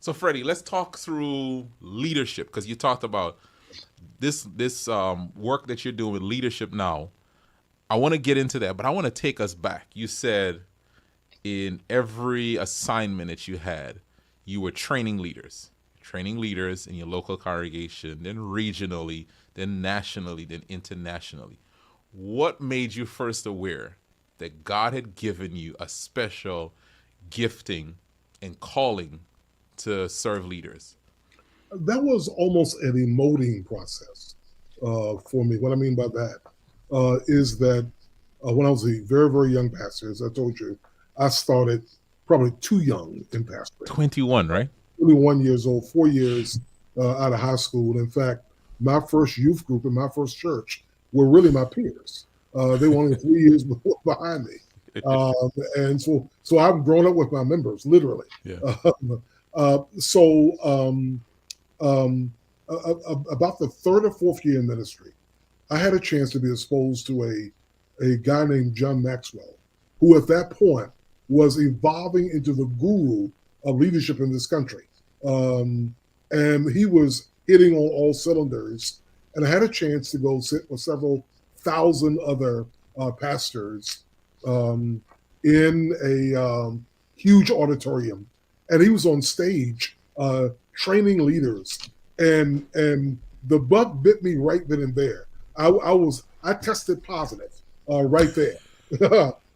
So Freddie, let's talk through leadership because you talked about this work that you're doing with leadership now. I want to get into that, but I want to take us back. You said in every assignment that you had, you were training leaders in your local congregation, then regionally, then nationally, then internationally. What made you first aware that God had given you a special gifting and calling to serve leaders? That was almost an emoting process for me. What I mean by that is that when I was a very, very young pastor, as I told you, I started probably too young in pastoring. 21, right? 21 years old, 4 years out of high school. In fact, my first youth group in my first church were really my peers. They were only 3 years behind me. And so I've grown up with my members, literally. Yeah. So about the third or fourth year in ministry, I had a chance to be exposed to a guy named John Maxwell, who at that point was evolving into the guru of leadership in this country. And he was hitting on all cylinders. And I had a chance to go sit with several thousand other pastors um, in a huge auditorium. And he was on stage training leaders. And the bug bit me right then and there. I tested positive right there,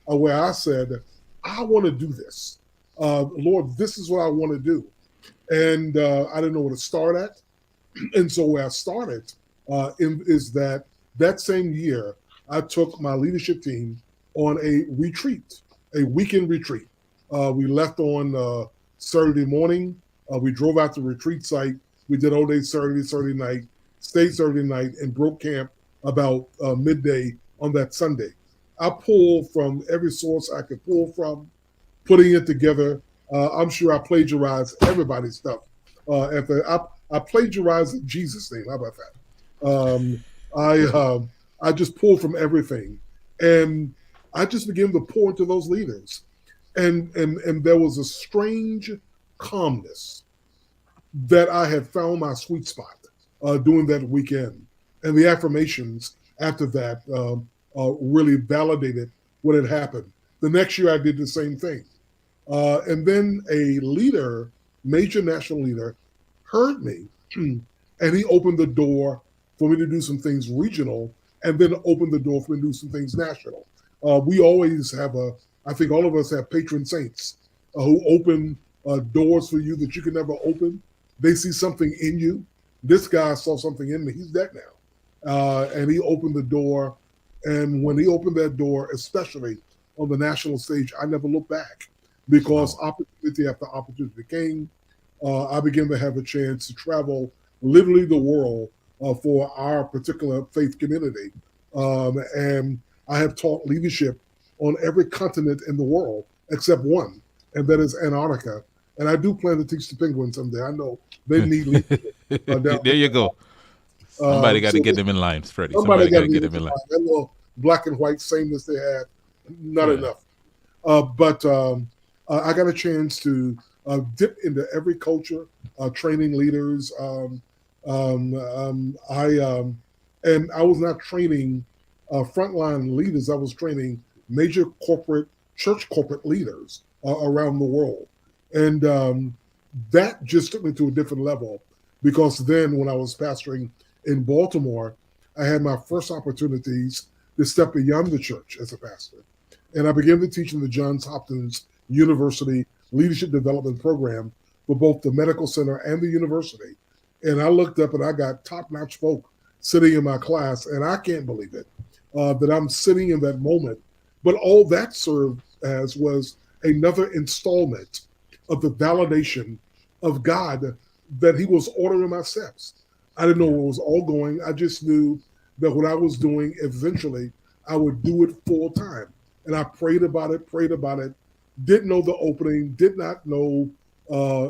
where I said, I want to do this. Lord, this is what I want to do. And I didn't know where to start at. And so where I started is that same year, I took my leadership team on a retreat, a weekend retreat. We left on Saturday morning. We drove out to the retreat site. We did all day Saturday night, stayed Saturday night, and broke camp about midday on that Sunday. I pulled from every source I could pull from, putting it together. I'm sure I plagiarized everybody's stuff. I plagiarized in Jesus' name. How about that? I just pulled from everything, and I just began to pour into those leaders, and there was a strange calmness that I had found my sweet spot during that weekend, and the affirmations after that really validated what had happened. The next year, I did the same thing. And then a leader, major national leader, heard me and he opened the door for me to do some things regional and then opened the door for me to do some things national. We always have I think all of us have patron saints who open doors for you that you can never open. They see something in you. This guy saw something in me. He's dead now. And he opened the door. And when he opened that door, especially on the national stage, I never looked back because Wow. opportunity after opportunity came. I began to have a chance to travel literally the world for our particular faith community. And I have taught leadership on every continent in the world except one, and that is Antarctica. And I do plan to teach the penguins someday. I know they need leadership down There you go. there. Somebody got to So get them in line, Freddie. somebody Somebody got got to to get need them to in line. find that little black and white sameness they had. Not Yeah. enough. But I got a chance to dip into every culture, training leaders. And I was not training frontline leaders. I was training major church corporate leaders around the world, and that just took me to a different level because then when I was pastoring in Baltimore, I had my first opportunities to step beyond the church as a pastor. And I began to teach in the Johns Hopkins University Leadership Development Program for both the medical center and the university. And I looked up and I got top notch folk sitting in my class, and I can't believe it that I'm sitting in that moment. But all that served as was another installment of the validation of God that He was ordering my steps. I didn't know Yeah. where it was all going. I just knew that what I was doing eventually I would do it full time. And I prayed about it, didn't know the opening, did not know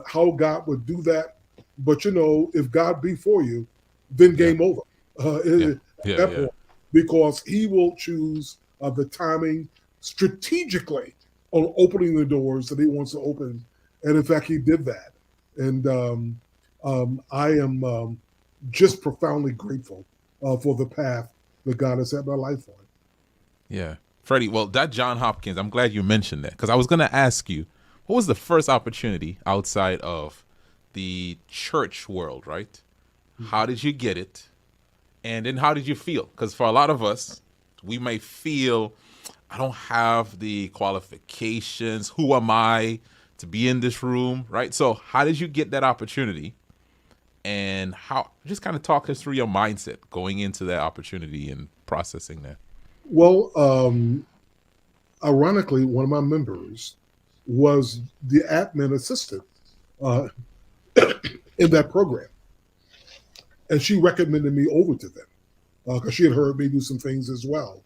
how God would do that. But if God be for you, then Yeah. game over Yeah. at Yeah. that Yeah. point, because He will choose the timing strategically on opening the doors that He wants to open. And in fact, He did that. And I am just profoundly grateful for the path that God has set my life on. Yeah. Freddie, well, that John Hopkins, I'm glad you mentioned that because I was going to ask you, what was the first opportunity outside of the church world, right? How did you get it? And then how did you feel? Because for a lot of us, we may feel, I don't have the qualifications. Who am I to be in this room, right? So how did you get that opportunity? And how, just kind of talk us through your mindset going into that opportunity and processing that. Well, ironically, one of my members was the admin assistant uh, in that program. And she recommended me over to them because she had heard me do some things as well.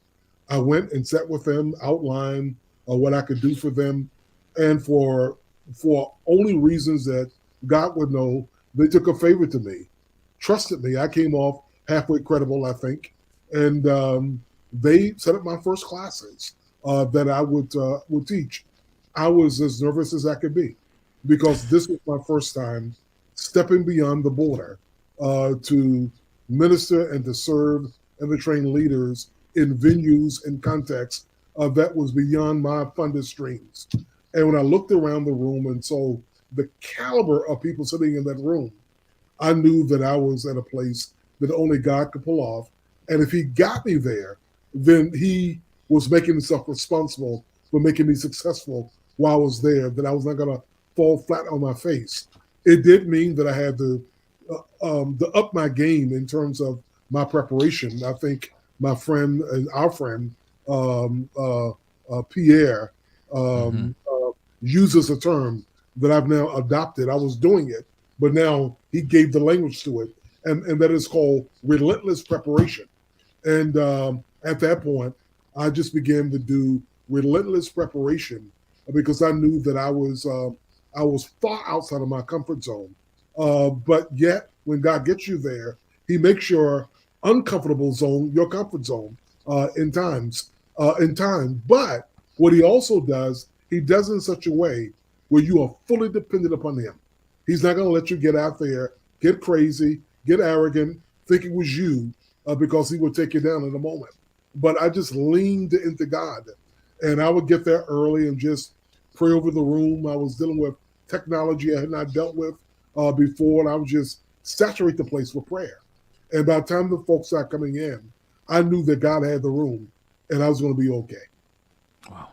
I went and sat with them, outlined what I could do for them, and for only reasons that God would know, they took a favor to me, trusted me. I came off halfway credible, I think, and they set up my first classes that I would teach. I was as nervous as I could be because this was my first time stepping beyond the border to minister and to serve and to train leaders in venues and contexts that was beyond my fondest dreams. And when I looked around the room and saw the caliber of people sitting in that room, I knew that I was at a place that only God could pull off. And if He got me there, then He was making Himself responsible for making me successful while I was there, that I was not going to fall flat on my face. It did mean that I had to up my game in terms of my preparation. I think my friend and our friend Pierre uses a term that I've now adopted. I was doing it, but now he gave the language to it, and that is called relentless preparation. And at that point, I just began to do relentless preparation because I knew that I was far outside of my comfort zone. But yet, when God gets you there, He makes your uncomfortable zone your comfort zone in times. But what He also does, He does in such a way where you are fully dependent upon Him. He's not going to let you get out there, get crazy, get arrogant, think it was you, because He will take you down in a moment. But I just leaned into God, and I would get there early and just pray over the room. I was dealing with technology I had not dealt with before, and I would just saturate the place with prayer. And by the time the folks started coming in, I knew that God had the room, and I was going to be okay. Wow.